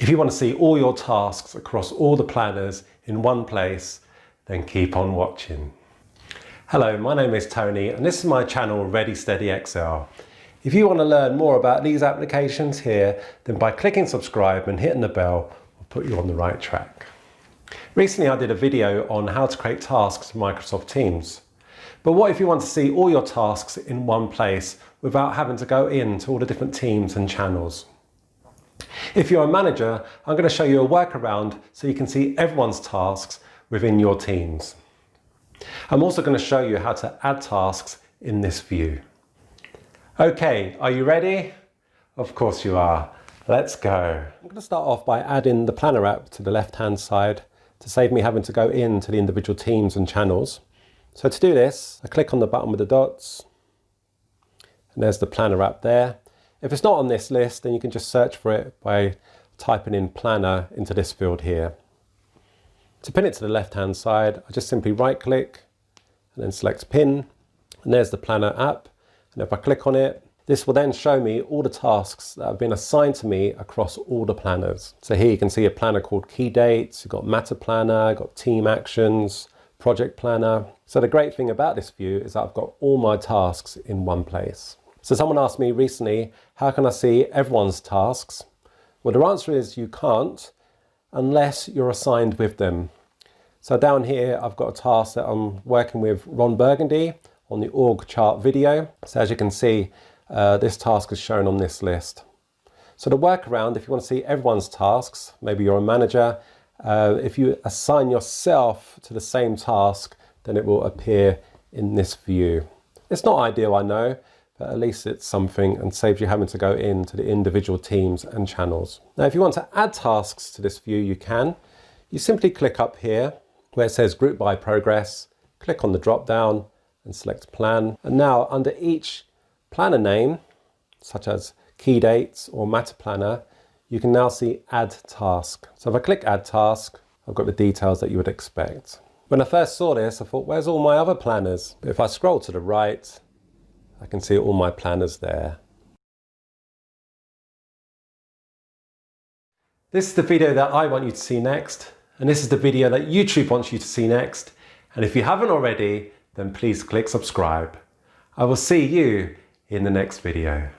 If you want to see all your tasks across all the planners in one place, then keep on watching. Hello, my name is Tony and this is my channel Ready Steady Excel. If you want to learn more about these applications here, then by clicking subscribe and hitting the bell will put you on the right track. Recently I did a video on how to create tasks in Microsoft Teams. But what if you want to see all your tasks in one place without having to go into all the different teams and channels? If you're a manager, I'm going to show you a workaround so you can see everyone's tasks within your teams. I'm also going to show you how to add tasks in this view. Okay, are you ready? Of course you are. Let's go. I'm going to start off by adding the Planner app to the left-hand side to save me having to go into the individual teams and channels. So to do this, I click on the button with the dots, and there's the Planner app there. If it's not on this list, then you can just search for it by typing in Planner into this field here. To pin it to the left-hand side, I just simply right-click and then select Pin, and there's the Planner app. And if I click on it, this will then show me all the tasks that have been assigned to me across all the planners. So here you can see a planner called Key Dates, you've got Matter Planner, you've got Team Actions, Project Planner. So the great thing about this view is that I've got all my tasks in one place. So someone asked me recently, how can I see everyone's tasks? Well, the answer is you can't unless you're assigned with them. So down here, I've got a task that I'm working with Ron Burgundy on the org chart video. So as you can see, this task is shown on this list. So the workaround, if you want to see everyone's tasks, maybe you're a manager, if you assign yourself to the same task, then it will appear in this view. It's not ideal, I know, but at least it's something and saves you having to go into the individual teams and channels. Now, if you want to add tasks to this view, you can. You simply click up here where it says Group by Progress, click on the drop down and select Plan. And now under each planner name, such as Key Dates or Matter Planner, you can now see Add Task. So if I click Add Task, I've got the details that you would expect. When I first saw this, I thought, where's all my other planners? But if I scroll to the right, I can see all my planners there. This is the video that I want you to see next, and this is the video that YouTube wants you to see next. And if you haven't already, then please click subscribe. I will see you in the next video.